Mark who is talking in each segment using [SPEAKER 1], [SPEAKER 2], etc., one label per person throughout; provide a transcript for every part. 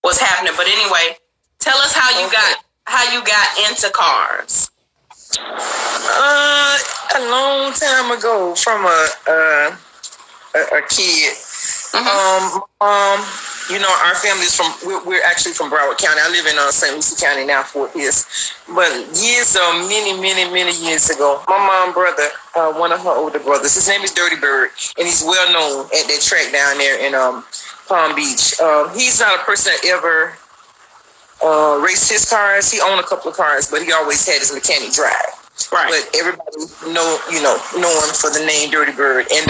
[SPEAKER 1] was happening. But anyway, tell us how you got into cars.
[SPEAKER 2] A long time ago, from a kid. Our family's we're actually from Broward County. I live in St. Lucie County now, Fort Pierce. But many years ago, my mom brother, one of her older brothers, his name is Dirty Bird, and he's well known at that track down there in Palm Beach. He's not a person that ever raced his cars. He owned a couple of cars, but he always had his mechanic drive. Right. But everybody know him for the name Dirty Bird. And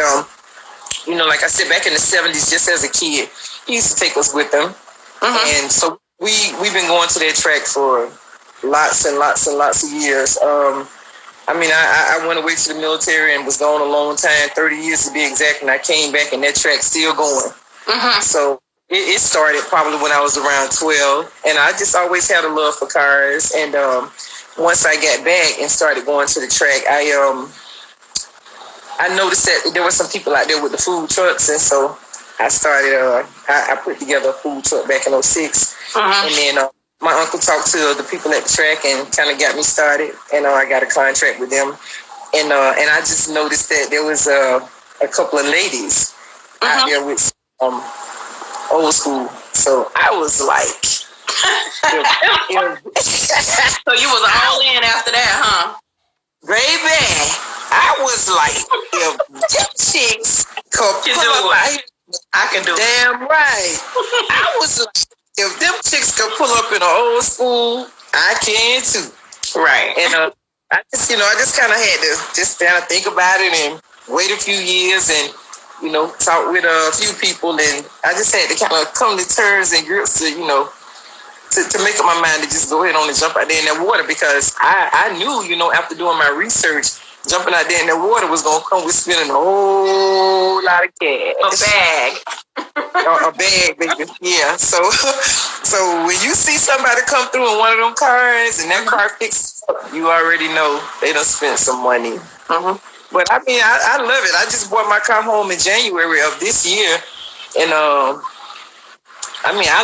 [SPEAKER 2] like I said, back in the 70s, just as a kid, he used to take us with him. And so we've been going to that track for lots and lots of years. I went away to the military and was gone a long time, 30 years to be exact, and I came back and that track's still going. So it started probably when I was around 12, and I just always had a love for cars. And once I got back and started going to the track, I noticed that there were some people out there with the food trucks, and so I started. I put together a food truck back in 2006, and then my uncle talked to the people at the track and kind of got me started, and I got a contract with them, and I just noticed that there was a couple of ladies out there with old school, so I was like,
[SPEAKER 1] so you was all in after that, huh?
[SPEAKER 2] Baby, I was like, if them chicks could pull up, I can do it. Damn right. I was like, if them chicks could pull up in an old school, I can too. Right. And I just kind of had to just kind of think about it and wait a few years and, talk with a few people. And I just had to kind of come to terms and grips to, to make up my mind to just go ahead on and jump out there in that water, because I knew, after doing my research, jumping out there in that water was going to come with spending a whole lot of cash.
[SPEAKER 1] A bag.
[SPEAKER 2] A bag, baby. Yeah. So when you see somebody come through in one of them cars and that car fixed up, you already know they done spent some money. But I love it. I just bought my car home in January of this year, and I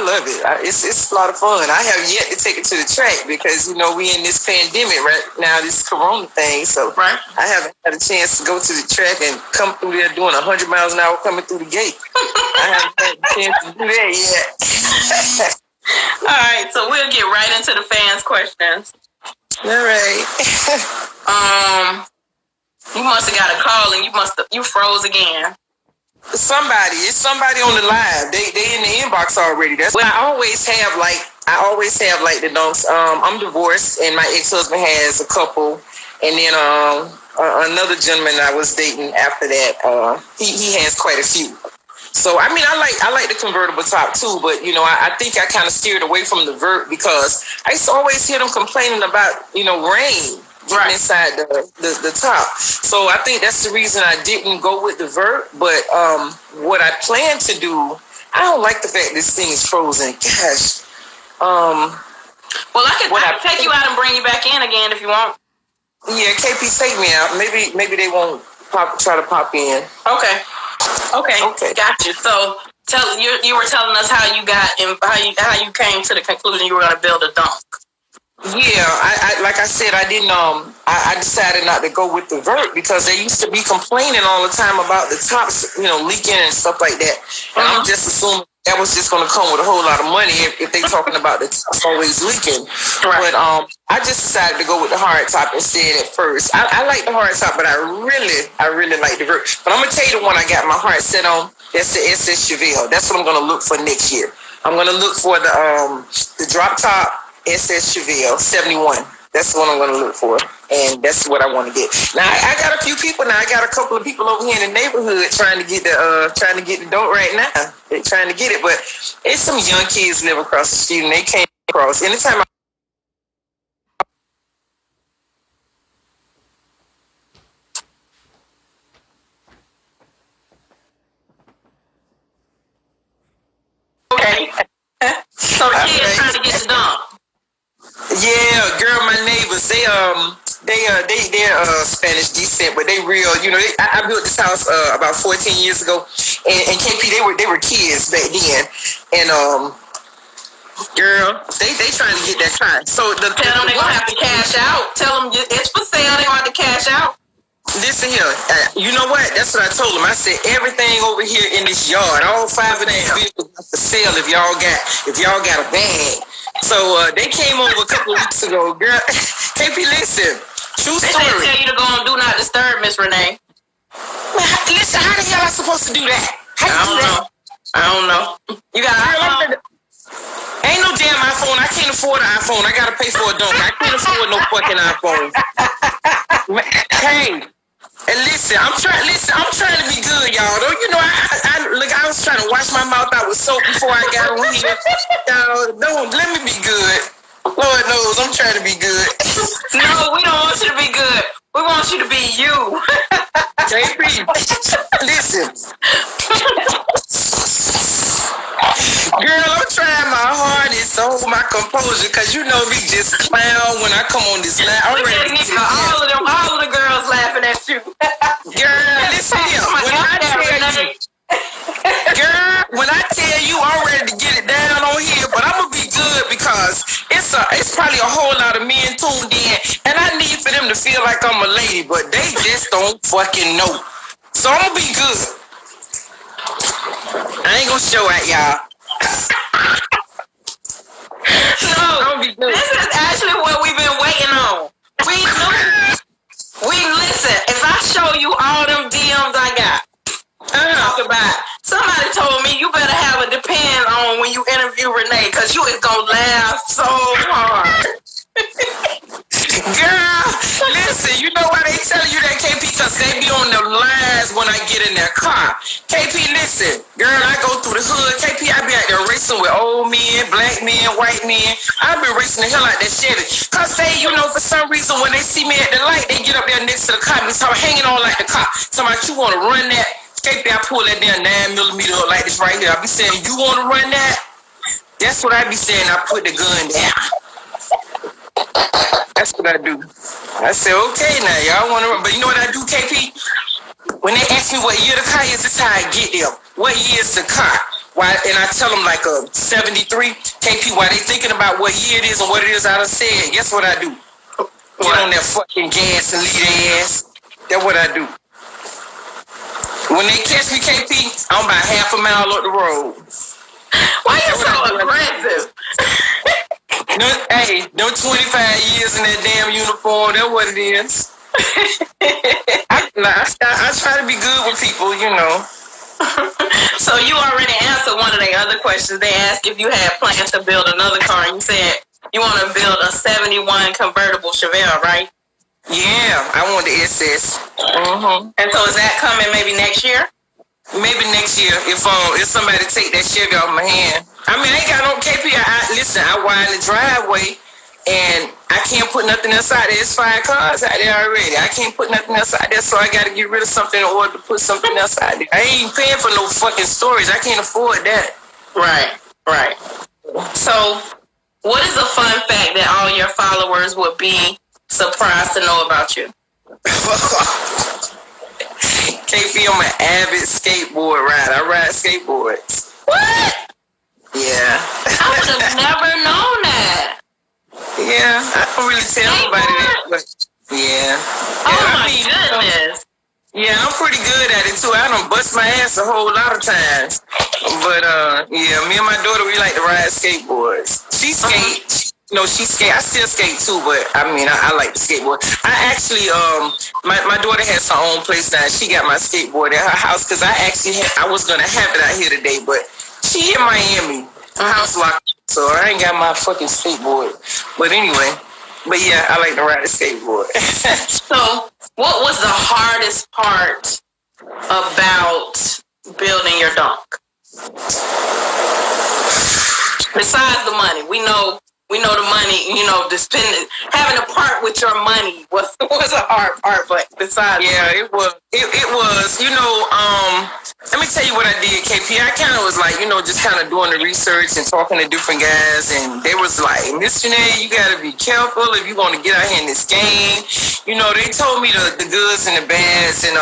[SPEAKER 2] love it. It's a lot of fun. I have yet to take it to the track because, we in this pandemic right now, this corona thing. So I haven't had a chance to go to the track and come through there doing 100 miles an hour coming through the gate. I haven't had a chance to do that yet.
[SPEAKER 1] All right, so we'll get right into the fans' questions.
[SPEAKER 2] All right.
[SPEAKER 1] You must have got a call and you froze again.
[SPEAKER 2] It's somebody on the live. They in the inbox already. That's what I always have the donks. I'm divorced and my ex-husband has a couple, and then another gentleman I was dating after that, he has quite a few. So I like the convertible top too, but I think I kind of steered away from the vert because I used to always hear them complaining about rain inside the top. So I think that's the reason I didn't go with the vert. But what I plan to do, I don't like the fact this thing is frozen. Gosh.
[SPEAKER 1] Well, I can take you out and bring you back in again if you want.
[SPEAKER 2] Yeah, KP, take me out. Maybe they won't try to pop in.
[SPEAKER 1] Okay. Gotcha. So you were telling us how you got and how you came to the conclusion you were going to build a dunk.
[SPEAKER 2] Yeah, I like I said, I didn't. I decided not to go with the vert because they used to be complaining all the time about the tops, leaking and stuff like that. And I'm just assuming that was just going to come with a whole lot of money if they talking about the tops always leaking. Right. But I just decided to go with the hard top instead at first. I like the hard top, but I really like the vert. But I'm gonna tell you the one I got my heart set on. That's the SS Chevelle. That's what I'm gonna look for next year. I'm gonna look for the drop top SS Chevelle 71. That's the one I'm going to look for, and that's what I want to get. Now I got a few people. Now I got a couple of people over here in the neighborhood trying to get the dope right now. They're trying to get it, but it's some young kids live across the street, and they came across anytime.
[SPEAKER 1] Okay. So the kids trying to get the dump.
[SPEAKER 2] Yeah, girl, my neighbors, they're Spanish descent, but they real. I built this house about 14 years ago, and KP, they were kids back then, and Girl, they trying to get that car. So
[SPEAKER 1] tell them they're gonna have to cash out. Tell them it's for sale. They're gonna have to cash out.
[SPEAKER 2] Listen here, you know what? That's what I told them. I said everything over here in this yard, all 5 of these vehicles are for sale if y'all got a bag. So they came over a couple of weeks ago, girl. KP, listen, true story.
[SPEAKER 1] They tell you to go and do not disturb, Miss Renee.
[SPEAKER 2] Listen, how the hell I supposed to do that?
[SPEAKER 1] I don't know. You got an iPhone?
[SPEAKER 2] Ain't no damn iPhone. I can't afford an iPhone. I gotta pay for a dongle. I can't afford no fucking iPhone. Hey, and listen, I'm trying to be good, y'all. Don't you know? I was trying to wash my mouth out with soap before I got on here. Y'all, let me be good. Lord knows I'm trying to be good.
[SPEAKER 1] No, we don't want you to be good. We want you to be you.
[SPEAKER 2] JP, listen. Girl, I'm trying my hardest to hold my composure because you know me just clown when I come on this line.
[SPEAKER 1] All of the girls laughing at you.
[SPEAKER 2] Girl, listen here. When I tell you I'm ready to get it down on here, but I'm gonna be good because it's probably a whole lot of men tuned in, and I need for them to feel like I'm a lady, but they just don't fucking know. So I'm gonna be good. I ain't gonna show at y'all.
[SPEAKER 1] No, this is actually what we've been waiting on. We listen. If I show you all them DMs I got, talk about. Somebody told me you better have a depend on when you interview Renee because you is gonna laugh so hard.
[SPEAKER 2] Girl, listen, you know why they telling you that, KP? Because they be on the lines when I get in their car. KP, listen, girl, I go through the hood. KP, I be out there racing with old men, black men, white men. I been racing the hell out that Chevy. Because they, you know, for some reason, when they see me at the light, they get up there next to the car and start hanging on like the car. Somebody, you want to run that? KP, I pull that damn 9mm up like this right here. I be saying, you want to run that? That's what I be saying. I put the gun down. That's what I do. I say, okay, now y'all want to run. But you know what I do, KP? When they ask me what year the car is, this is how I get them. What year is the car? Why? And I tell them like a 73. KP, why they thinking about what year it is and what it is I done said. Guess what I do? Get on that fucking gas and leave their ass. That's what I do. When they catch me, KP, I'm about half a mile up the road.
[SPEAKER 1] Why you so aggressive?
[SPEAKER 2] No, hey, no 25 years in that damn uniform. That's what it is. I try to be good with people, you know.
[SPEAKER 1] So you already answered one of their other questions. They asked if you had plans to build another car, and you said you want to build a 71 convertible Chevelle, right?
[SPEAKER 2] Yeah, I want the SS.
[SPEAKER 1] And so is that coming maybe next year?
[SPEAKER 2] Maybe next year if somebody take that Chevy off my hand. I mean, I ain't got no KP. Listen, I widen the driveway, and I can't put nothing else out there. There's 5 cars out there already. I can't put nothing else out there, so I got to get rid of something in order to put something else out there. I ain't paying for no fucking storage. I can't afford that.
[SPEAKER 1] Right. So, what is a fun fact that all your followers would be surprised to know about you?
[SPEAKER 2] KP, I'm an avid skateboard rider. I ride skateboards.
[SPEAKER 1] What?
[SPEAKER 2] Yeah.
[SPEAKER 1] I would have never known that.
[SPEAKER 2] Yeah, I don't really tell nobody that, but yeah.
[SPEAKER 1] Oh my goodness.
[SPEAKER 2] Yeah, I'm pretty good at it too. I done bust my ass a whole lot of times. But yeah, me and my daughter, we like to ride skateboards. She skate. No, she skate. I still skate too, but I mean, I like the skateboard. I actually, my daughter has her own place now. She got my skateboard at her house because I was gonna have it out here today, but she in Miami, her house locked, so I ain't got my fucking skateboard. But anyway, but yeah, I like to ride a skateboard.
[SPEAKER 1] So, what was the hardest part about building your donk? Besides the money, we know the money, you know, having to part with your money was a hard part, but besides
[SPEAKER 2] it was, you know, let me tell you what I did, KP. I kind of was like, you know, just kind of doing the research and talking to different guys, and they was like, missionary, you got to be careful if you want to get out here in this game. You know, they told me the goods and the bads and,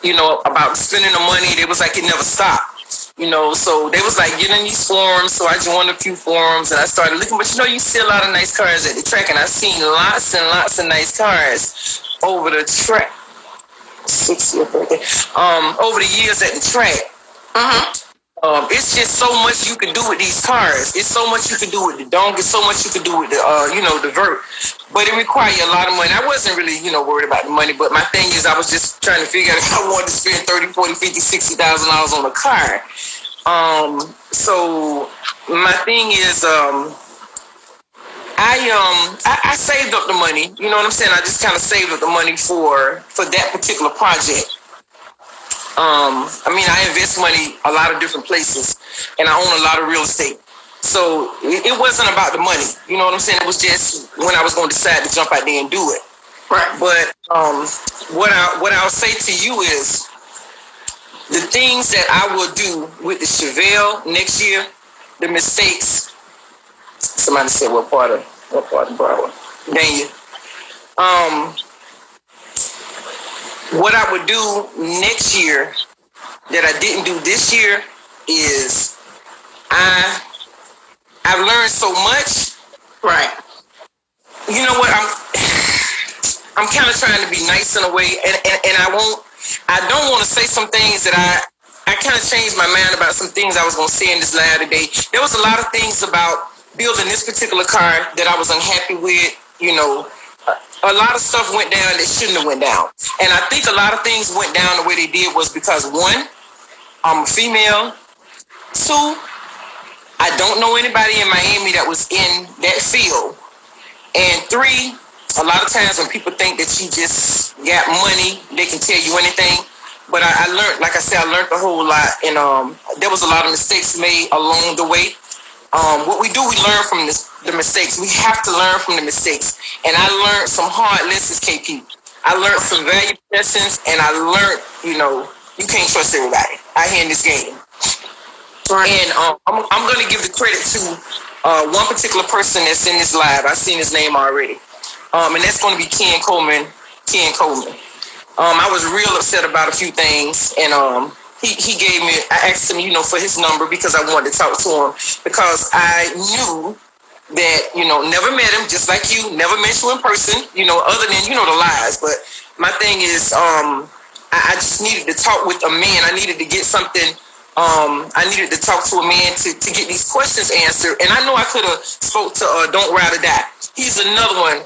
[SPEAKER 2] you know, about spending the money. They was like, it never stopped. So they was like getting these forums. So I joined a few forums and I started looking. But you see a lot of nice cars at the track, and I seen lots and lots of nice cars over the track. 60th birthday. Over the years at the track. It's just so much you can do with these cars. It's so much you can do with the donk. It's so much you can do with the the vert. But it requires a lot of money. I wasn't really, worried about the money. But my thing is, I was just trying to figure out if I wanted to spend $30,000, $40,000, $50,000, $60,000 on a car. So my thing is, I saved up the money. You know what I'm saying? I just kind of saved up the money for that particular project. I invest money a lot of different places, and I own a lot of real estate. So it wasn't about the money. You know what I'm saying? It was just when I was going to decide to jump out there and do it. Right. But what I'll say to you is the things that I will do with the Chevelle next year, the mistakes. Somebody said what part of Broward? Daniel. What I would do next year that I didn't do this year is I've learned so much. Right. You know what? I'm kind of trying to be nice in a way, and I don't want to say some things that I kind of changed my mind about some things I was going to say in this live today. There was a lot of things about building this particular car that I was unhappy with, A lot of stuff went down that shouldn't have went down. And I think a lot of things went down the way they did was because, one, I'm a female. Two, I don't know anybody in Miami that was in that field. And three, a lot of times when people think that you just got money, they can tell you anything. But I learned, like I said, I learned a whole lot. And there was a lot of mistakes made along the way. What we do, we learn from the mistakes. We have to learn from the mistakes. And I learned some hard lessons, KP. I learned some valuable lessons, and I learned, you can't trust everybody out here in this game. Right. And I'm going to give the credit to one particular person that's in this live. I've seen his name already. And that's going to be Ken Coleman. I was real upset about a few things, and he gave me, I asked him, for his number because I wanted to talk to him because I knew that, never met him, just like you, never met you in person, other than, the lies. But my thing is, I just needed to talk with a man. I needed to get something. I needed to talk to a man to get these questions answered. And I know I could have spoke to Don't Ride or Die. He's another one.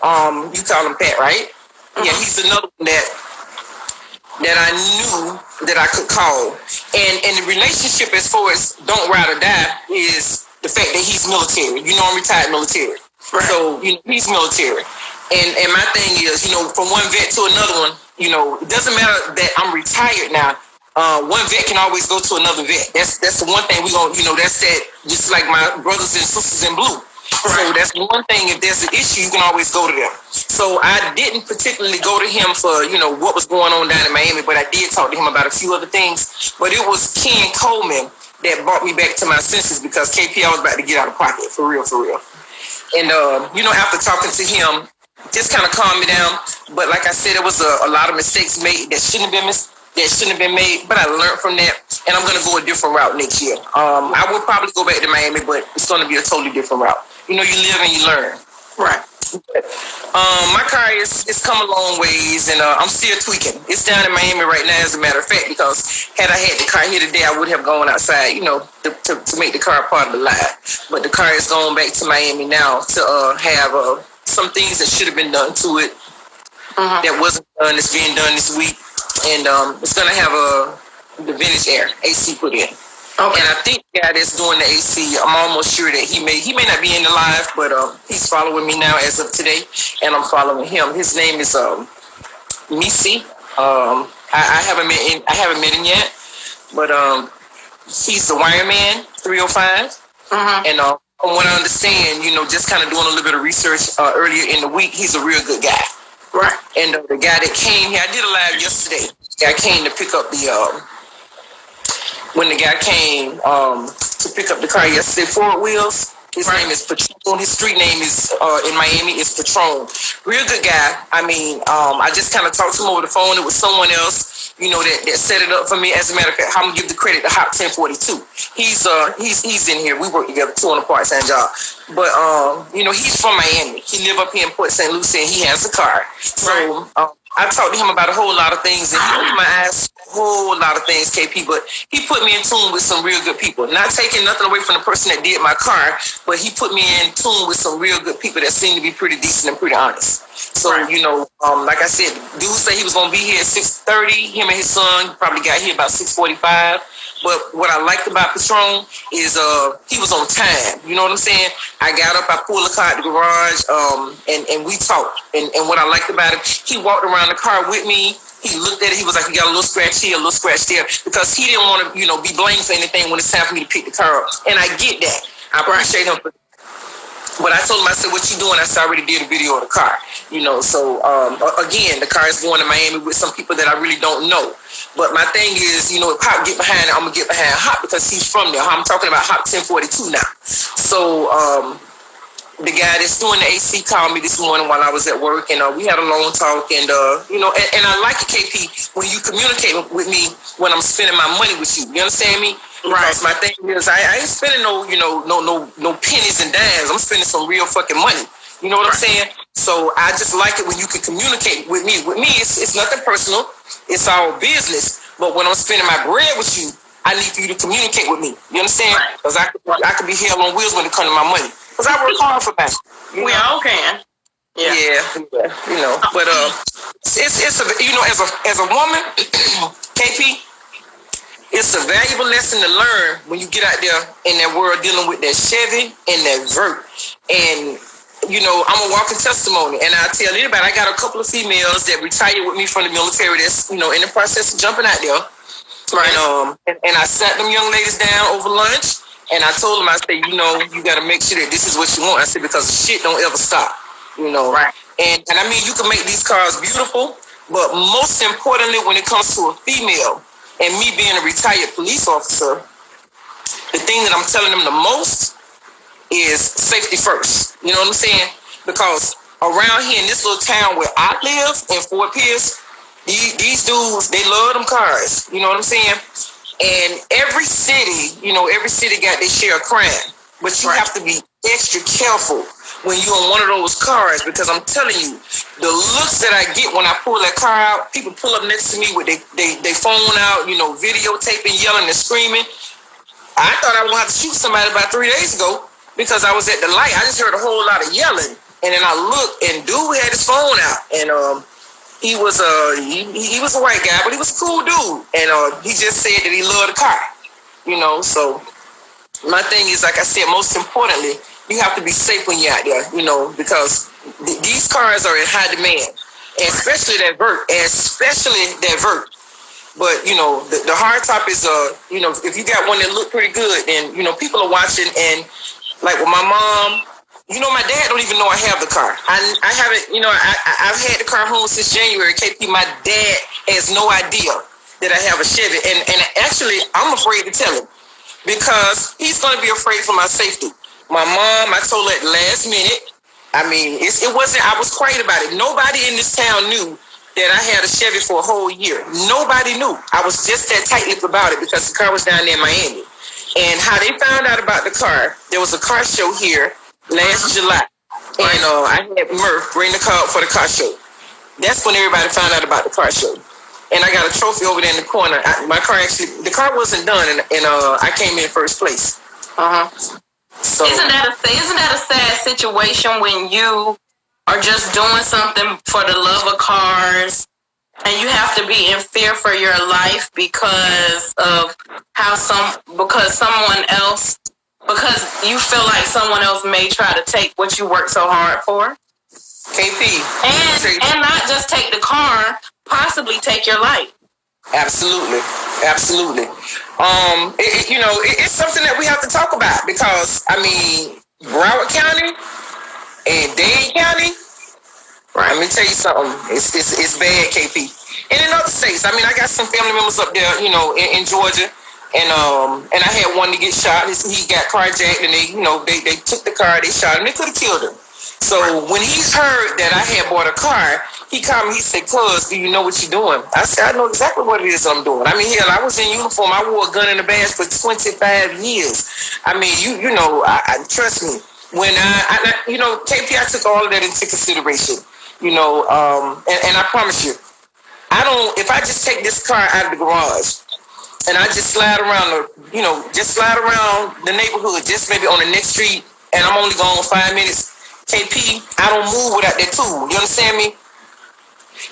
[SPEAKER 2] You call him Pat, right? Mm-hmm. Yeah, he's another one that I knew that I could call. And the relationship as far as Don't Ride or Die is the fact that he's military. I'm retired military. Right. So, he's military. And my thing is, from one vet to another one, it doesn't matter that I'm retired now. One vet can always go to another vet. That's the one thing we gonna, that's that, just like my brothers and sisters in blue. Right. So that's one thing. If there's an issue, you can always go to them. So I didn't particularly go to him for, what was going on down in Miami, but I did talk to him about a few other things. But it was Ken Coleman that brought me back to my senses because KP, I was about to get out of pocket, for real. And, after talking to him, just kind of calmed me down. But like I said, it was a lot of mistakes made that shouldn't have been made, but I learned from that, and I'm going to go a different route next year. I will probably go back to Miami, but it's going to be a totally different route. You live and you learn. Right. My car is come a long ways, and I'm still tweaking. It's down in Miami right now, as a matter of fact, because had I had the car here today, I would have gone outside, to make the car part of the live. But the car is going back to Miami now to have some things that should have been done to it that wasn't done. It's being done this week. And it's going to have the vintage air AC put in. Okay. And I think the guy that's doing the AC, I'm almost sure that he may not be in the live, but he's following me now as of today, and I'm following him. His name is Misi. I haven't met him yet, but he's the Wireman 305. And from what I understand, just kind of doing a little bit of research earlier in the week, he's a real good guy. Right. And the guy that came here, I did a live yesterday. The guy came to pick up when the guy came to pick up the car yesterday, Ford Wheels. His name is Patron. His street name is in Miami is Patron. Real good guy. I mean, I just kind of talked to him over the phone. It was someone else, that set it up for me. As a matter of fact, I'm gonna give the credit to Hop 1042. He's in here. We work together too on a part-time job. But he's from Miami. He live up here in Port St. Lucie, and he has a car. So I talked to him about a whole lot of things, and he opened my eyes to a whole lot of things, KP. But he put me in tune with some real good people. Not taking nothing away from the person that did my car, but he put me in tune with some real good people that seem to be pretty decent and pretty honest. So, like I said, dude said he was going to be here at 6:30. Him and his son probably got here about 6:45. But what I liked about Patron is he was on time. You know what I'm saying? I got up, I pulled the car out the garage, and we talked. And what I liked about it, he walked around the car with me. He looked at it. He was like, you got a little scratch here, a little scratch there. Because he didn't want to, be blamed for anything when it's time for me to pick the car up. And I get that. I appreciate him for that. But I told him, I said, what you doing? I said, I already did a video of the car. So again, the car is going to Miami with some people that I really don't know. But my thing is, if Hop get behind it, I'm going to get behind Hop because he's from there. I'm talking about Hop 1042 now. So the guy that's doing the AC called me this morning while I was at work, and we had a long talk. And, and I like it, KP, when you communicate with me when I'm spending my money with you. You understand me? Because my thing is, I ain't spending no pennies and dimes. I'm spending some real fucking money. You know what I'm saying? So I just like it when you can communicate with me. With me, it's nothing personal. It's all business. But when I'm spending my bread with you, I need for you to communicate with me. You understand? Because I could be hell on wheels when it comes to my money. Because I work hard for that.
[SPEAKER 1] We all can.
[SPEAKER 2] Yeah. But it's as a woman, KP, it's a valuable lesson to learn when you get out there in that world dealing with that Chevy and that Vert. And I'm a walking testimony, and I tell anybody, I got a couple of females that retired with me from the military that's, in the process of jumping out there. Right. And I sat them young ladies down over lunch, and I told them, I said, you got to make sure that this is what you want. I said, because the shit don't ever stop, Right. And I mean, you can make these cars beautiful, but most importantly, when it comes to a female, and me being a retired police officer, the thing that I'm telling them the most is safety first. You know what I'm saying? Because around here in this little town where I live in Fort Pierce, these dudes, they love them cars. You know what I'm saying? And every city got their share of crime. But you have to be extra careful when you're on one of those cars, because I'm telling you, the looks that I get when I pull that car out, people pull up next to me with they phone out, videotaping, yelling and screaming. I thought I was going to have to shoot somebody about 3 days ago because I was at the light. I just heard a whole lot of yelling. And then I looked, and dude had his phone out. And he was a white guy, but he was a cool dude. And he just said that he loved the car. So my thing is, like I said, most importantly, you have to be safe when you're out there, because these cars are in high demand, and especially that Vert. But, the hard top is, if you got one that look pretty good, and, people are watching, and like with my mom, my dad don't even know I have the car. I haven't, I've had the car home since January. KP, my dad has no idea that I have a Chevy, and actually, I'm afraid to tell him, because he's going to be afraid for my safety. My mom, I told her at the last minute. I mean, it wasn't, I was quiet about it. Nobody in this town knew that I had a Chevy for a whole year. Nobody knew. I was just that tight-lipped about it because the car was down there in Miami. And how they found out about the car, there was a car show here last July. And I had Murph bring the car up for the car show. That's when everybody found out about the car show. And I got a trophy over there in the corner. The car wasn't done, and I came in first place. So
[SPEAKER 1] isn't that a sad situation when you are just doing something for the love of cars, and you have to be in fear for your life because you feel like someone else may try to take what you worked so hard for?
[SPEAKER 2] KP.
[SPEAKER 1] And not just take the car, possibly take your life.
[SPEAKER 2] Absolutely. It's something that we have to talk about because, I mean, Broward County and Dade County, let me tell you something. It's bad, KP. And in other states, I mean, I got some family members up there, in Georgia, and I had one to get shot. He got carjacked, and they took the car, they shot him, they could have killed him. So when he heard that I had bought a car, he called me. He said, "Cuz, do you know what you're doing?" I said, "I know exactly what it is I'm doing. I mean, hell, I was in uniform. I wore a gun and a badge for 25 years. I mean, you know, I trust me. When I you know, KP, I took all of that into consideration. You know, and I promise you, I don't. If I just take this car out of the garage and I just slide around the neighborhood, just maybe on the next street, and I'm only gone 5 minutes." KP, I don't move without that tool. You understand me?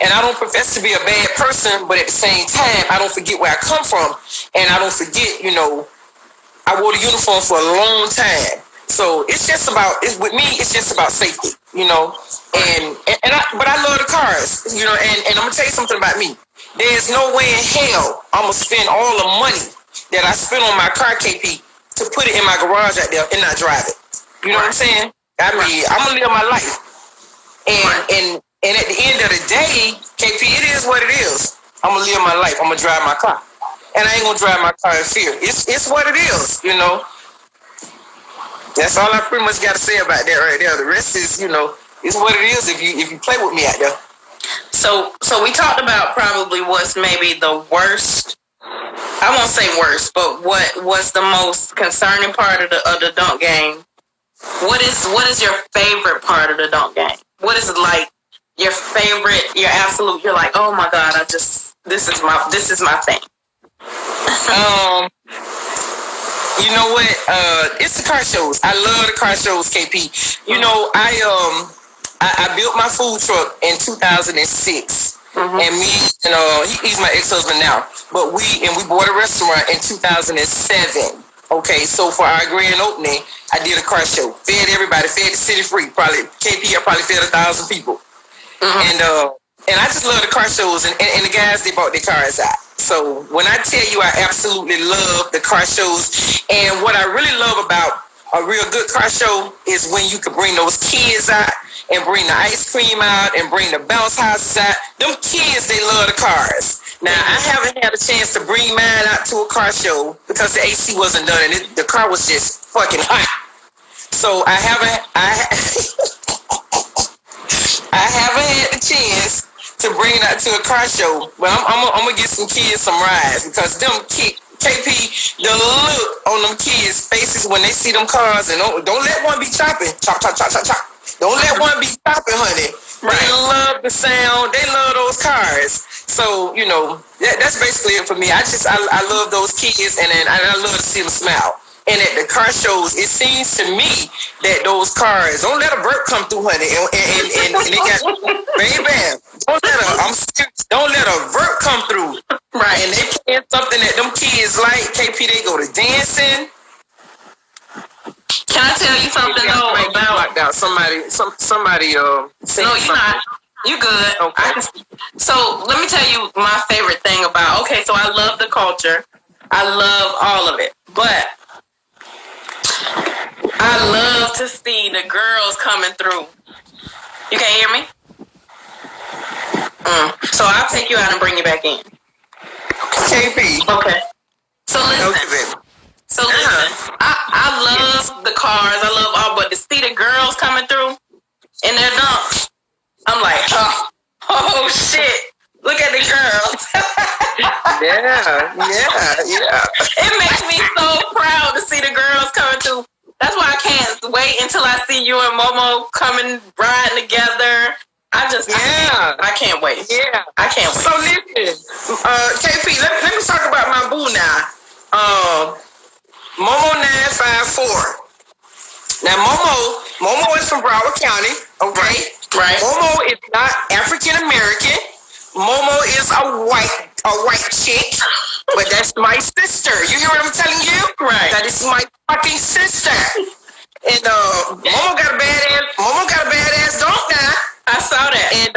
[SPEAKER 2] And I don't profess to be a bad person, but at the same time, I don't forget where I come from, and I don't forget, you know, I wore the uniform for a long time. So it's just about, with me, it's just about safety, you know. But I love the cars, you know. And I'm gonna tell you something about me. There's no way in hell I'm gonna spend all the money that I spend on my car, KP, to put it in my garage out there and not drive it. You know what I'm saying? I mean, I'm gonna live my life, and at the end of the day, KP, it is what it is. I'm gonna live my life. I'm gonna drive my car, and I ain't gonna drive my car in fear. It's what it is, you know. That's all I pretty much got to say about that right there. The rest is, you know, it's what it is. If you play with me out there.
[SPEAKER 1] So we talked about probably what's maybe the worst. I won't say worst, but what was the most concerning part of the dunk game? What is your favorite part of the dunk game? What is like your favorite, your absolute, you're like, oh my God, this is my thing.
[SPEAKER 2] You know what? It's the car shows. I love the car shows, KP. You know, I built my food truck in 2006. Mm-hmm. And me and he's my ex-husband now. But we bought a restaurant in 2007. Okay, so for our grand opening, I did a car show. Fed everybody, fed the city free. Probably KP, I probably fed 1,000 people. Mm-hmm. And I just love the car shows and the guys, they bought their cars out. So when I tell you I absolutely love the car shows, and what I really love about a real good car show is when you can bring those kids out and bring the ice cream out and bring the bounce houses out. Them kids, they love the cars. Now, I haven't had a chance to bring mine out to a car show because the AC wasn't done and the car was just fucking hot. So I haven't had the chance to bring it out to a car show. But I'm gonna get some kids some rides because them KP, the look on them kids' faces when they see them cars, and don't let one be chopping. Chop, chop, chop, chop, chop. Don't let one be chopping, honey. Right. They love the sound. They love those cars. So, you know, that's basically it for me. I love those kids, and I love to see them smile. And at the car shows, it seems to me that those cars, don't let a burp come through, honey. And they got, baby, don't let a burp come through. Right. And they playing something that them kids like. KP, they go to dancing.
[SPEAKER 1] Can I tell you something though about
[SPEAKER 2] somebody? No,
[SPEAKER 1] you're not. You good?
[SPEAKER 2] Okay.
[SPEAKER 1] So let me tell you my favorite thing about. Okay, so I love the culture. I love all of it, but I love to see the girls coming through. You can't hear me? So I'll take you out and bring you back in.
[SPEAKER 2] KP.
[SPEAKER 1] Okay. So listen. I love the cars. I love all, but to see the girls coming through in their dunks, I'm like, oh shit! Look at the girls.
[SPEAKER 2] yeah.
[SPEAKER 1] It makes me so proud to see the girls coming through. That's why I can't wait until I see you and Momo coming riding together. I can't wait.
[SPEAKER 2] Yeah,
[SPEAKER 1] I can't wait.
[SPEAKER 2] So listen, KP, let me talk about my boo now. Momo 954. Now Momo is from Broward County. Okay,
[SPEAKER 1] right.
[SPEAKER 2] Momo is not African American. Momo is a white chick, but that's my sister. You hear what I'm telling you?
[SPEAKER 1] Right.
[SPEAKER 2] That is my fucking sister. And Momo got a badass dog now.
[SPEAKER 1] I saw that.
[SPEAKER 2] And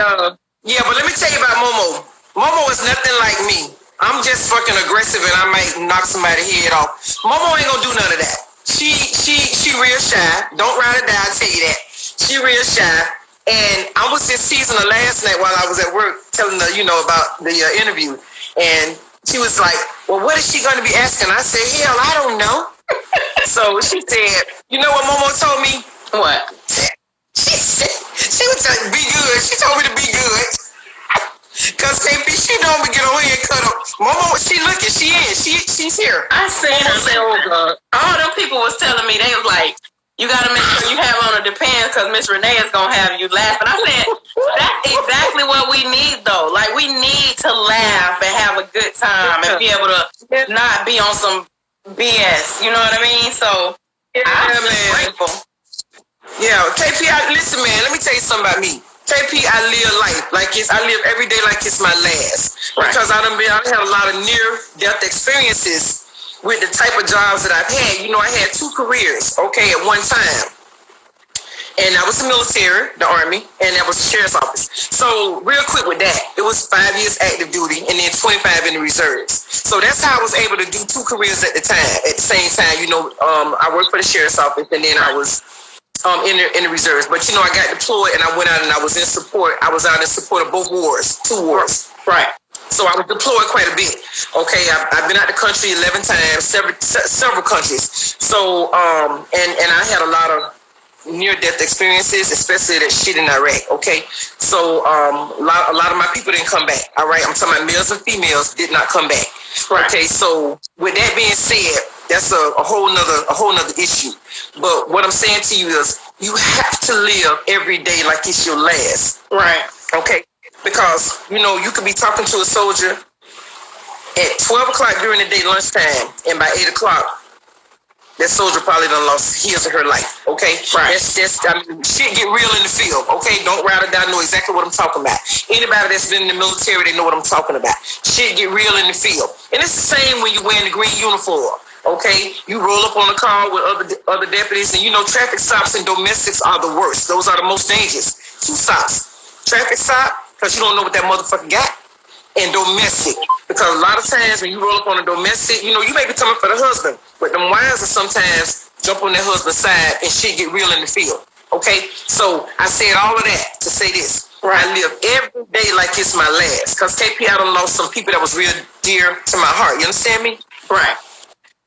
[SPEAKER 2] yeah, but let me tell you about Momo. Momo is nothing like me. I'm just fucking aggressive and I might knock somebody's head off. Momo ain't gonna do none of that. She real shy. Don't ride or die, I'll tell you that. She real shy. And I was just teasing her last night while I was at work, telling her, you know, about the interview. And she was like, well, what is she gonna be asking? I said, hell, I don't know. So she said, you know what Momo told me?
[SPEAKER 1] What?
[SPEAKER 2] She said, she's here.
[SPEAKER 1] I seen her say, oh God. All them people was telling me, they was like, you got to make sure you have on a Depends because Miss Renea is going to have you laughing. I said, that's exactly what we need, though. Like, we need to laugh and have a good time and be able to not be on some BS. You know what I mean? So, I'm grateful.
[SPEAKER 2] Yeah, KP, listen, man, let me tell you something about me. KP, I live life like I live every day like it's my last. Right. Because I had a lot of near-death experiences with the type of jobs that I've had. You know, I had 2 careers, okay, at one time. And I was the military, the Army, and that was the Sheriff's Office. So, real quick with that, it was 5 years active duty and then 25 in the reserves. So, that's how I was able to do 2 careers at the same time. You know, I worked for the Sheriff's Office and then I was in the reserves. But, you know, I got deployed and I went out and I was in support. I was out in support of both wars, 2 wars. Right. So I was deployed quite a bit. Okay, I've been out the country 11 times, several countries. So, and I had a lot of near-death experiences, especially that shit in Iraq. Okay, so a lot of my people didn't come back. All right, I'm talking about males and females did not come back. Right. Okay, so with that being said, that's a whole nother issue. But what I'm saying to you is, you have to live every day like it's your last. Right. Okay. Because, you know, you could be talking to a soldier at 12 o'clock during the day, lunchtime, and by 8 o'clock, that soldier probably done lost his or her life, okay? Right. Shit get real in the field, okay? Don't ride or die, know exactly what I'm talking about. Anybody that's been in the military, they know what I'm talking about. Shit get real in the field. And it's the same when you're wearing the green uniform, okay? You roll up on a car with other deputies, and you know traffic stops and domestics are the worst. Those are the most dangerous. 2 stops. Traffic stop, because you don't know what that motherfucker got, and domestic. Because a lot of times when you roll up on a domestic, you know, you may be coming for the husband, but them wives will sometimes jump on their husband's side and shit get real in the field. Okay? So I said all of that to say this. Right. I live every day like it's my last. Because KP, I done lost some people that was real dear to my heart. You understand me? Right.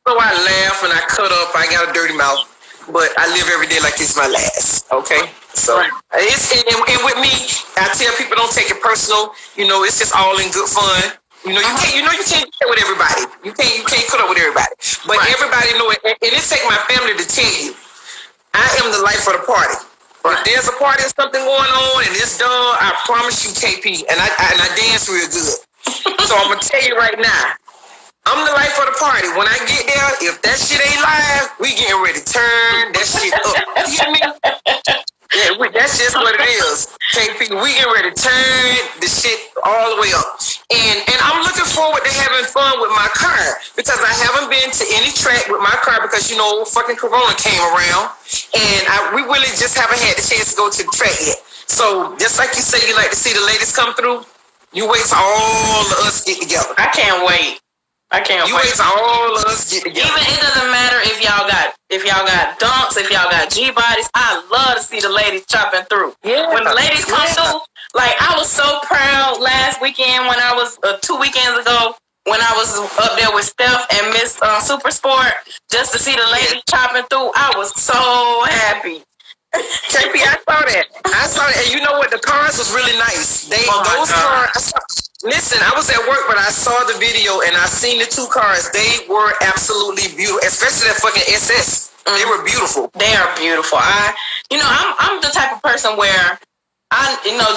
[SPEAKER 2] So I laugh and I cut up. I got a dirty mouth. But I live every day like it's my last. Okay? So it's and with me, I tell people don't take it personal. You know, it's just all in good fun. You know, you can't get with everybody. You can't cut up with everybody. But everybody know it. And it take my family to tell you, I am the life of the party. If there's a party or something going on and it's done, I promise you, KP, and I dance real good. So I'm gonna tell you right now, I'm the life of the party. When I get there, if that shit ain't live, we getting ready to turn that shit up. You hear me? Yeah, that's just what it is. KP, we getting ready to turn the shit all the way up. And I'm looking forward to having fun with my car because I haven't been to any track with my car because, you know, fucking Corona came around. And we really just haven't had the chance to go to the track yet. So just like you say, you like to see the ladies come through, you wait till all of us get together. I can't wait. You wait till all of us get together. Even it doesn't matter if y'all got dunks, if y'all got G bodies. I love to see the ladies chopping through. Yeah. When the ladies come through, like I was so proud last weekend when I was 2 weekends ago when I was up there with Steph and Miss Super Sport just to see the ladies chopping through. I was so happy. KP, I saw that. And you know what? The cars was really nice. Those cars. Listen, I was at work, but I saw the video and I seen the 2 cars. They were absolutely beautiful, especially that fucking SS. They were beautiful. They are beautiful. I'm the type of person where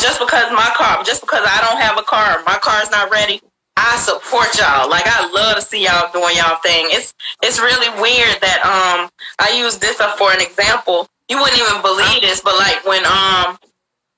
[SPEAKER 2] just because I don't have a car, my car's not ready. I support y'all. Like I love to see y'all doing y'all thing. It's really weird that I use this for an example. You wouldn't even believe this, but like when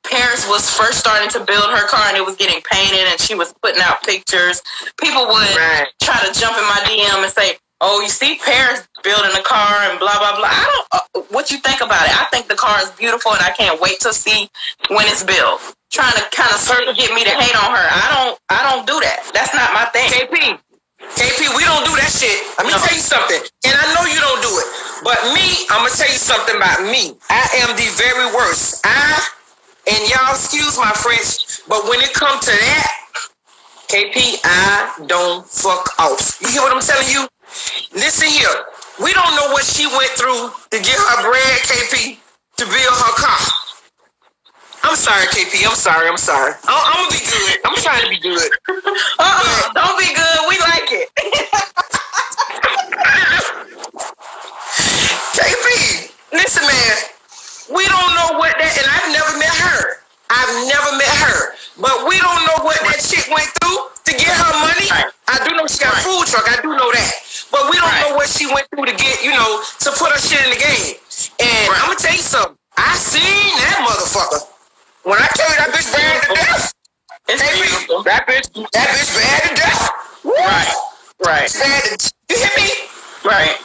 [SPEAKER 2] Paris was first starting to build her car and it was getting painted and she was putting out pictures, people would try to jump in my DM and say, oh, you see Paris building a car and blah, blah, blah. I don't, what you think about it? I think the car is beautiful and I can't wait to see when it's built. Trying to kind of get me to hate on her. I don't do that. That's not my thing. KP, we don't do that shit. Let me tell you something. And I know you don't do it. But me, I'm going to tell you something about me. I am the very worst. And y'all excuse my French, but when it comes to that, KP, I don't fuck off. You hear what I'm telling you? Listen here. We don't know what she went through to get her bread, KP, to build her car. I'm sorry, KP. I'm sorry. I'm going to be good. I'm trying to be good. Don't be good. We like it. listen, man. We don't know what that, and I've never met her. But we don't know what that chick went through to get her money. Right. I do know she got a food truck. I do know that. But we don't know what she went through to get, to put her shit in the game. And I'm going to tell you something. I seen that motherfucker. When I tell you that bitch bad to death. That bitch bad to death. Woo. Right. You hear me? Right.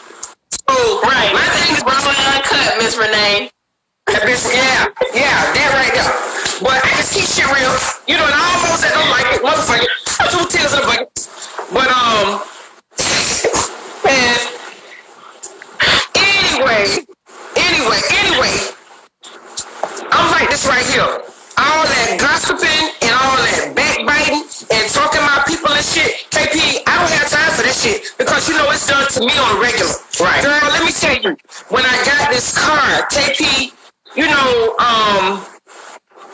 [SPEAKER 2] So,
[SPEAKER 1] my thing is raw and uncut, Miss Renee.
[SPEAKER 2] That bitch, yeah, that right there. But I just keep shit real. And I almost don't like it. Motherfucker. I threw tears in the bucket. But, man. Anyway. I'm like this right here. All that gossiping and all that backbiting and talking about people and shit. KP, I don't have time for that shit because it's done to me on a regular. Right. Girl, let me tell you, when I got this car, KP,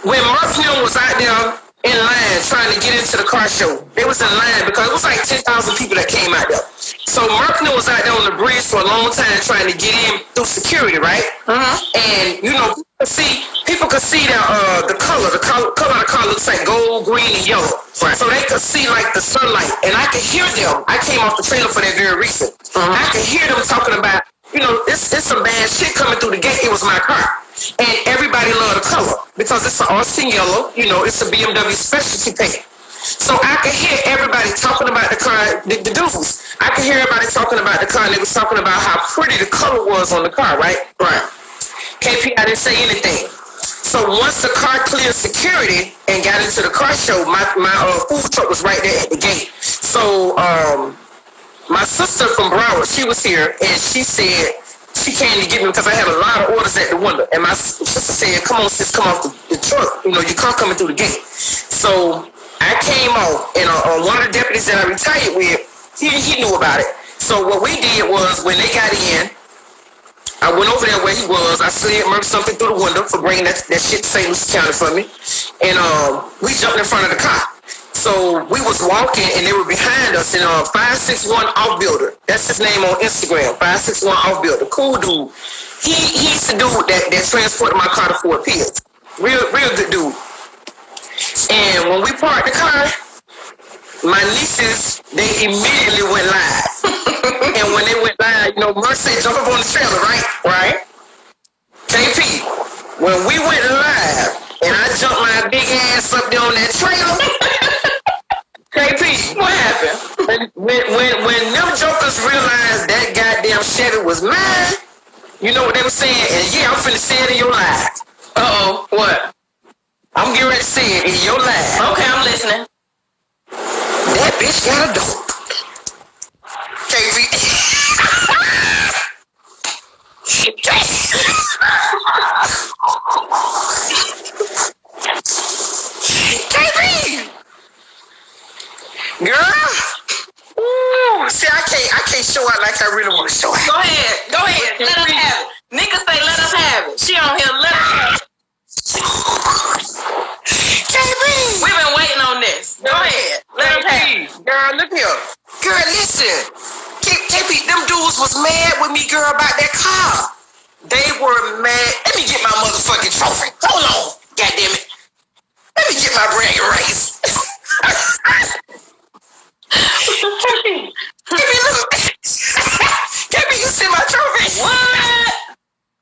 [SPEAKER 2] when Mark Hill was out there in line trying to get into the car show, they was in line because it was like 10,000 people that came out there. So Mark Hill was out there on the bridge for a long time trying to get in through security, right? And people could see that the color of the car looks like gold, green, and yellow. Right. So they could see like the sunlight, and I could hear them. I came off the trailer for that very reason. I could hear them talking about, it's some bad shit coming through the gate. It was my car. And everybody loved the color because it's an Austin yellow. It's a BMW specialty paint. So I could hear everybody talking about the car, the dudes. I could hear everybody talking about the car, and they was talking about how pretty the color was on the car, right? Right. KP, I didn't say anything. So once the car cleared security and got into the car show, my food truck was right there at the gate. So my sister from Broward, she was here, and she said she came to get me because I had a lot of orders at the window. And my sister said, come on, sis, come off the truck. Your car coming through the gate. So I came off, and one of the deputies that I retired with, he knew about it. So what we did was, when they got in, I went over there where he was. I slid Merc something through the window for bringing that shit to St. Lucie County for me. And we jumped in front of the car. So we was walking, and they were behind us in 561 Off-Builder. That's his name on Instagram, 561 Off-Builder. Cool dude. He's the dude that transported my car to Fort Pierce. Real good dude. And when we parked the car, my nieces, they immediately went live. And when they went live, Merc said, jump up on the trailer, right? Right. KP, when we went live, and I jumped my big ass up there on that trailer, KP, what happened? When them jokers realized that goddamn Chevy was mine, you know what they were saying? And yeah, I'm finna say it in your life. Uh-oh, what? I'm getting ready to say it in your life.
[SPEAKER 1] Okay, I'm listening.
[SPEAKER 2] That bitch got a dope. KP. KP. Girl. Ooh, see, I can't show out like I really want to show out.
[SPEAKER 1] Go ahead. Let us have it. Niggas say let us have it. She on here, let us have it.
[SPEAKER 2] KP.
[SPEAKER 1] We've been waiting on this. Go ahead. Let us have it.
[SPEAKER 2] Girl, look here. Girl, listen. KP, them dudes was mad with me, girl, about that car. They were mad. Let me get my motherfucking trophy. Hold on. God damn it. Let me get my bragging rights. KP, look. KP, you see my trophy?
[SPEAKER 1] What?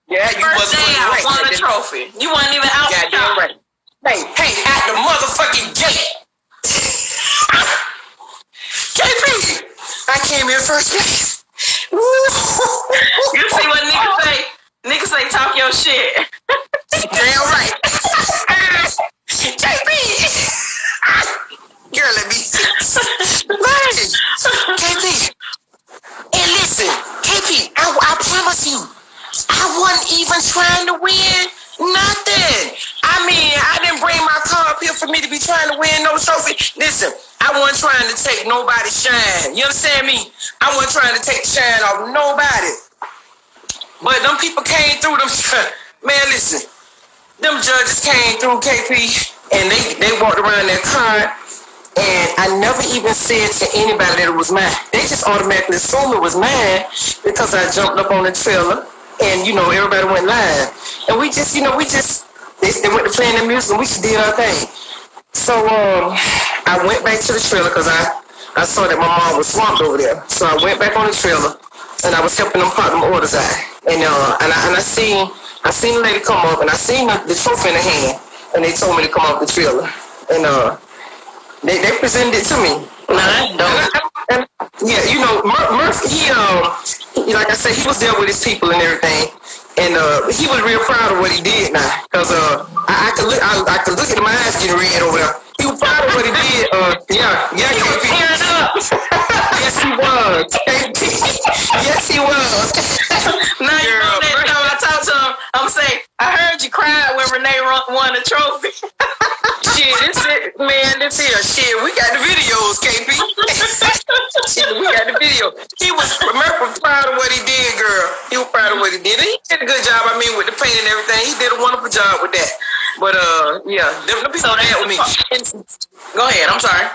[SPEAKER 2] Yeah, you
[SPEAKER 1] First day I won a trophy. You weren't even out the shop.
[SPEAKER 2] Right. Hey, at the motherfucking gate. KP, I came in first place.
[SPEAKER 1] You see what niggas say? Niggas say talk your shit.
[SPEAKER 2] Damn right. KP. Girl, let me KP. And listen, KP, I promise you, I wasn't even trying to win nothing. I mean, I didn't bring my car up here for me to be trying to win no trophy. Listen, I wasn't trying to take nobody's shine. You understand me? I wasn't trying to take the shine off nobody. But them people came through them. Man, listen. Them judges came through, KP, and they walked around that car, and I never even said to anybody that it was mine. They just automatically assumed it was mine because I jumped up on the trailer and everybody went live, and we just they went to playing their music, and we just did our thing. So I went back to the trailer because I saw that my mom was swamped over there. So I went back on the trailer, and I was helping them pop them orders out. And I seen the lady come up, and I seen the trophy in her hand, and they told me to come off the trailer, and they presented it to me. And Murph, he like I said, he was there with his people and everything, and he was real proud of what he did now, because I could look at my eyes getting red over there. He was proud of what he did.
[SPEAKER 1] He was tearing up.
[SPEAKER 2] Yes, he was. Yes, he was.
[SPEAKER 1] Now you know that time I talked to him, I'm saying, I heard you cried when Renee won the trophy.
[SPEAKER 2] Shit, this here. Shit, we got the videos, KP. Shit, we got the video. Murph was proud of what he did, girl. He was proud of what he did. He did a good job, with the paint and everything. He did a wonderful job with that. But, yeah, them people that with me.
[SPEAKER 1] Go ahead, I'm sorry.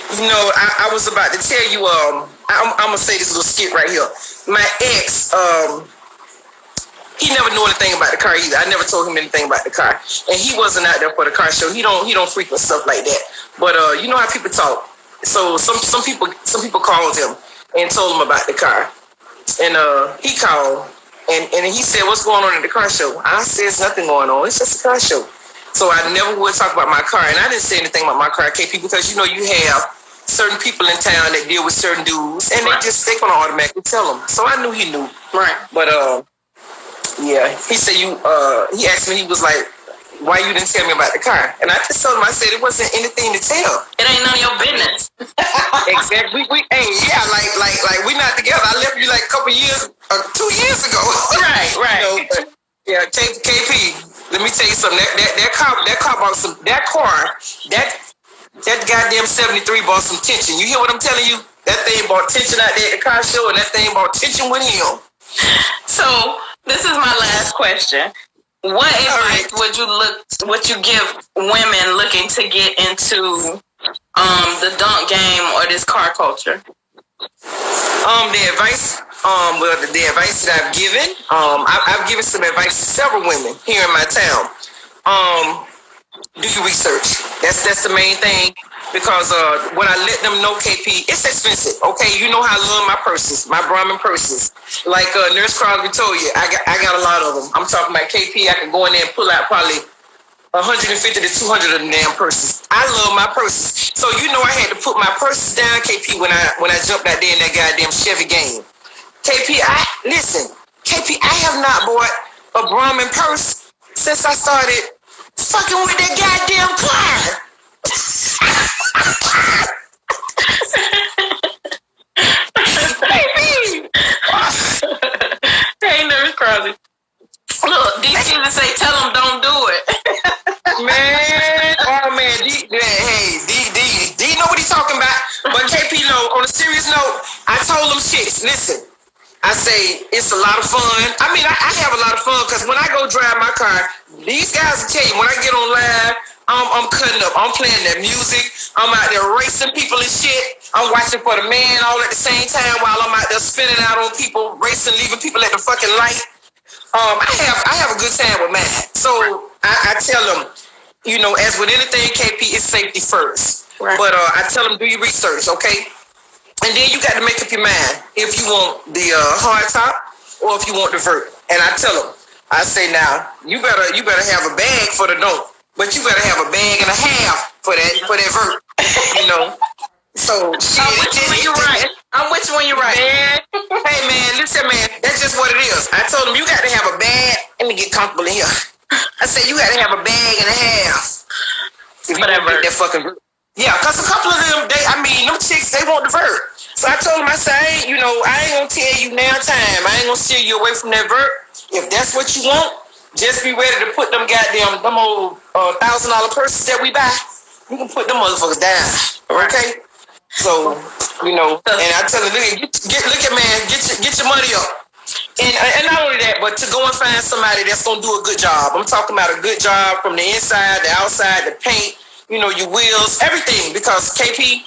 [SPEAKER 2] I was about to tell you, I'm going to say this little skit right here. My ex, he never knew anything about the car either. I never told him anything about the car. And he wasn't out there for the car show. He don't frequent stuff like that. But you know how people talk. So some people called him and told him about the car. And he called and he said, "What's going on at the car show?" I said, "There's nothing going on. It's just a car show." So I never would talk about my car. And I didn't say anything about my car, KP, because you have certain people in town that deal with certain dudes, and they gonna automatically tell them. So I knew he knew.
[SPEAKER 1] Right.
[SPEAKER 2] But yeah, he said he asked me, he was like, "Why you didn't tell me about the car?" And I just told him, I said it wasn't anything to tell.
[SPEAKER 1] It ain't none of your business.
[SPEAKER 2] Exactly. We ain't, like we not together. I left you like a couple years, 2 years ago.
[SPEAKER 1] Right.
[SPEAKER 2] But, yeah, KP, let me tell you something. That goddamn 73 bought some tension. You hear what I'm telling you? That thing bought tension out there at the car show, and that thing bought tension with him.
[SPEAKER 1] So this is my last question. What advice would you give women looking to get into the dunk game or this car culture?
[SPEAKER 2] The advice that I've given, I've given some advice to several women here in my town. Do your research. That's the main thing. Because when I let them know, KP, it's expensive. Okay, you know how I love my purses, my Brahmin purses. Like Nurse Crosby told you, I got a lot of them. I'm talking about KP. I can go in there and pull out probably 150 to 200 of them damn purses. I love my purses. So I had to put my purses down, KP, when I jumped out there in that goddamn Chevy game. KP, I have not bought a Brahmin purse since I started fucking with that goddamn car.
[SPEAKER 1] Hey, Nurse Crosby. Look, DC even say, tell them don't do it.
[SPEAKER 2] Man, D know what he's talking about. But KP, on a serious note, I told them shits, listen, I say it's a lot of fun. I mean, I have a lot of fun because when I go drive my car, these guys will tell you, when I get on live, I'm cutting up. I'm playing that music. I'm out there racing people and shit. I'm watching for the man all at the same time while I'm out there spinning out on people, racing, leaving people at the fucking light. I have a good time with mine. So I tell them, as with anything, KP, it's safety first. Right. But I tell them, do your research, okay? And then you got to make up your mind if you want the hard top or if you want the vert. And I tell them, I say, now you better have a bag for the dope, but you better have a bag and a half for that vert. So shit.
[SPEAKER 1] I'm with you when you're right.
[SPEAKER 2] Man, hey man, listen man, that's just what it is. I told them you got to have a bag. Let me get comfortable in here. I said you got to have a bag and a half. If you want to get that fucking vert. Yeah, because a couple of them, them chicks, they want the vert. So I told them, I said, I ain't gonna tell you now time. I ain't gonna steer you away from that vert. If that's what you want, just be ready to put them old $1,000 purses that we buy. You can put them motherfuckers down. Okay? So, and I tell them, look at man, get your money up. And not only that, but to go and find somebody that's gonna do a good job. I'm talking about a good job from the inside, the outside, the paint, your wheels, everything. Because KP,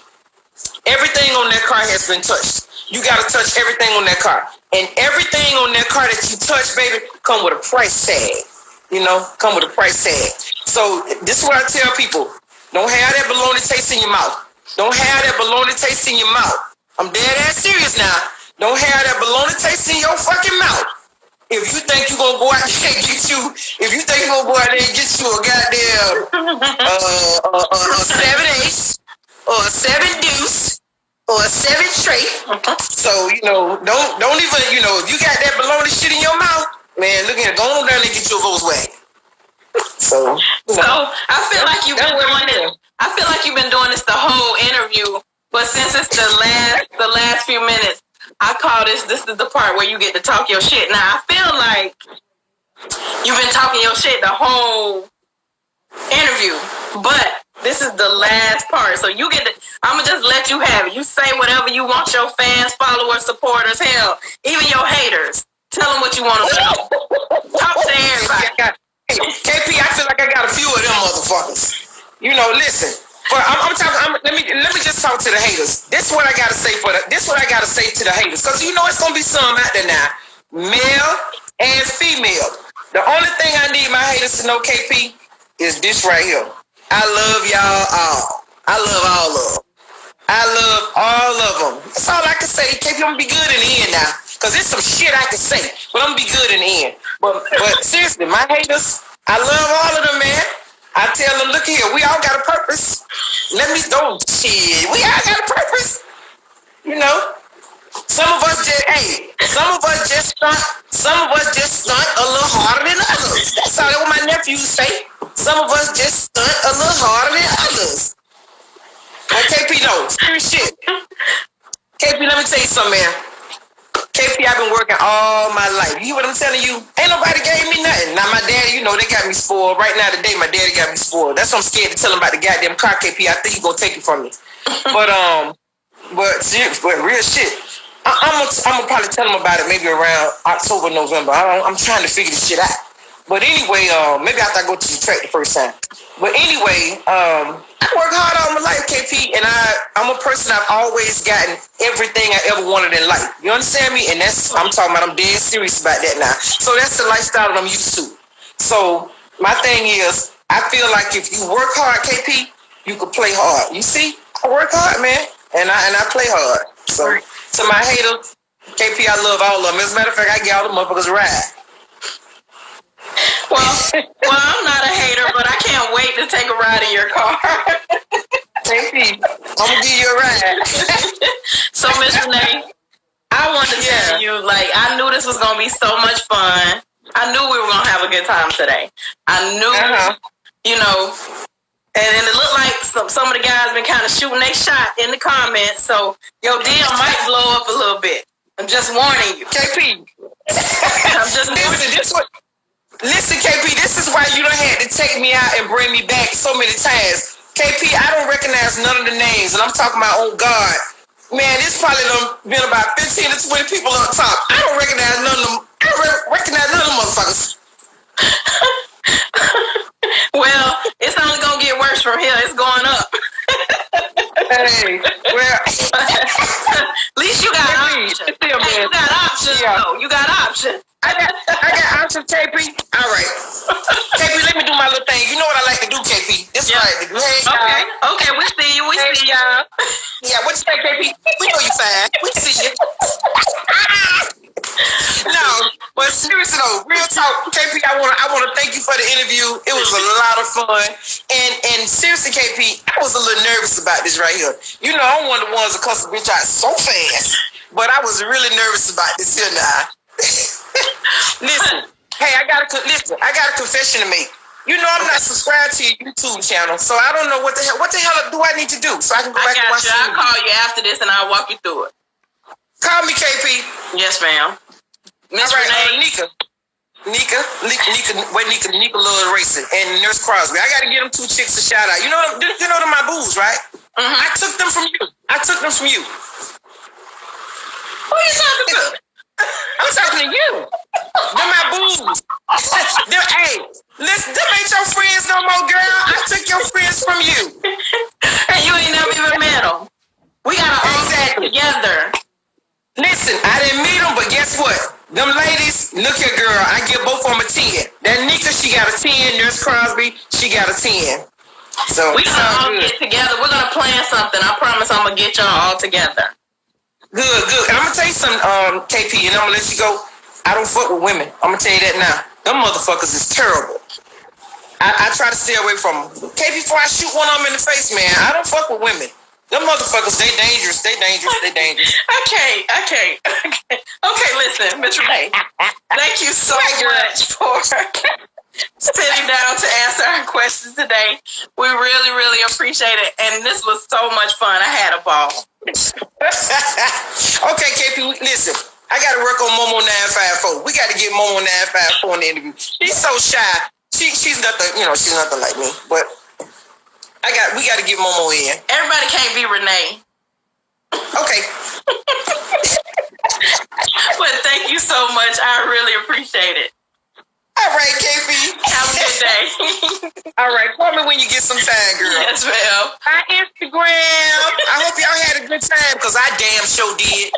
[SPEAKER 2] everything on that car has been touched. You got to touch everything on that car. And everything on that car that you touch, baby, come with a price tag. You know, come with a price tag. So this is what I tell people. Don't have that bologna taste in your mouth. Don't have that bologna taste in your mouth. I'm dead ass serious now. Don't have that bologna taste in your fucking mouth. If you think you're going to go out there and get you, if you think you're going to go out there and get you a goddamn a 7/8 or a 7 deuce or a 7 straight. So, you know, don't even, you know, if you got that bologna shit in your mouth, man, look at it. Go on down and get your Volkswagen. So
[SPEAKER 1] I feel like you've been doing this. I feel like you've been doing this the whole interview, but since it's the last few minutes, I call this is the part where you get to talk your shit. Now I feel like you've been talking your shit the whole interview, but this is the last part. So you get to, I'm gonna just let you have it. You say whatever you want your fans, followers, supporters, hell, even your haters. Tell them what you want to say. Talk to everybody.
[SPEAKER 2] Hey, KP, I feel like I got a few of them motherfuckers. You know, listen. But I'm talking. Let me just talk to the haters. This is what I gotta say this is what I gotta say to the haters, because you know it's gonna be some out there now, male and female. The only thing I need my haters to know, KP, is this right here. I love y'all all. I love all of them. I love all of them. That's all I can say. KP, I'm gonna be good in the end now, because there's some shit I can say, but I'm gonna be good in the end. But seriously, my haters, I love all of them, man. I tell them, look here, we all got a purpose. Let me go. Shit, we all got a purpose. You know, some of us just stunt a little harder than others. That's all what my nephews say. Some of us just stunt a little harder than others. But KP, no, serious shit. KP, let me tell you something, man. KP, I've been working all my life. You know what I'm telling you? Ain't nobody gave me nothing. Now, my daddy, you know, they got me spoiled. Right now, today, my daddy got me spoiled. That's why I'm scared to tell him about the goddamn car, KP. I think he's going to take it from me. But real shit. I'm gonna probably tell him about it maybe around October, November. I'm trying to figure this shit out. But anyway, maybe after I go to the track the first time. But anyway, I work hard all my life, KP, and I'm a person I've always gotten everything I ever wanted in life. You understand me? And I'm talking about, I'm dead serious about that now. So that's the lifestyle that I'm used to. So my thing is, I feel like if you work hard, KP, you can play hard. You see, I work hard, man, and I play hard. So to my haters, KP, I love all of them. As a matter of fact, I get all the motherfuckers a ride.
[SPEAKER 1] Well, I'm not a hater, but I can't wait to take a ride in your car.
[SPEAKER 2] KP, I'm gonna give you a ride.
[SPEAKER 1] So, Miss Renee, I wanted to tell you, like, I knew this was gonna be so much fun. I knew we were gonna have a good time today. I knew, you know, and it looked like some of the guys been kind of shooting their shot in the comments. So your deal might blow up a little bit. I'm just warning you,
[SPEAKER 2] KP.
[SPEAKER 1] I'm just warning you.
[SPEAKER 2] Listen, KP, this is why you done had to take me out and bring me back so many times. KP, I don't recognize none of the names, and I'm talking about, oh God. Man, this probably done been about 15 to 20 people on top. I don't recognize none of them. I don't recognize none of them motherfuckers.
[SPEAKER 1] Well, it's only gonna get worse from here. It's going up.
[SPEAKER 2] Hey, well,
[SPEAKER 1] at least you got options. Hey, you got options, though. You got options.
[SPEAKER 2] I got options, KP. All right. KP, let me do my little thing. You know what I like to do, KP? This right. Hey,
[SPEAKER 1] okay, we see you. We see y'all.
[SPEAKER 2] Yeah, what you say, KP? We know you fine. We see you. No, but seriously though, real talk, KP, I wanna thank you for the interview. It was a lot of fun. And seriously, KP, I was a little nervous about this right here. You know, I'm one of the ones that cuss a bitch out so fast. But I was really nervous about this here now. Listen, hey, I got a confession to make. You know, I'm not subscribed to your YouTube channel, so I don't know what the hell do I need to do so I can go back and watch it.
[SPEAKER 1] I'll call you after this and I'll walk you through it.
[SPEAKER 2] Call me, KP.
[SPEAKER 1] Yes, ma'am. Miss
[SPEAKER 2] Renee. Nika Love Racing and Nurse Crosby. I got to give them two chicks a shout out. You know them my boos, right? Mm-hmm. I took them from you.
[SPEAKER 1] Who are you talking to?
[SPEAKER 2] I'm talking to you. They're my boos. Hey, listen, them ain't your friends no more, girl. I took your friends from you.
[SPEAKER 1] And you ain't never even met them. We got to all get together.
[SPEAKER 2] Listen, I didn't meet them, but guess what? she got a 10. Nurse Crosby, she got a 10. So
[SPEAKER 1] we gonna all get together. We're gonna plan something. I promise I'm gonna get y'all all together.
[SPEAKER 2] Good. And I'm gonna tell you something, KP, and I'm gonna let you go. I don't fuck with women. I'm gonna tell you that now. Them motherfuckers is terrible. I try to stay away from them. KP, before I shoot one of them in the face, man, I don't fuck with women. Them motherfuckers, they dangerous. Okay, listen, Miss Renee. Thank you so much for sitting down to answer our questions today. We really, really appreciate it. And this was so much fun. I had a ball. Okay, KP, listen. I got to work on Momo 954. We got to get Momo 954 in the interview. She's so shy. She's nothing, she's nothing like me. But we got to get Momo in.
[SPEAKER 1] Everybody can't be Renee.
[SPEAKER 2] Okay.
[SPEAKER 1] But thank you so much. I really appreciate it.
[SPEAKER 2] All right, KP.
[SPEAKER 1] Have a good day.
[SPEAKER 2] All right, call me when you get some time, girl.
[SPEAKER 1] Yes, ma'am.
[SPEAKER 2] My Instagram. I hope y'all had a good time, because I damn sure did.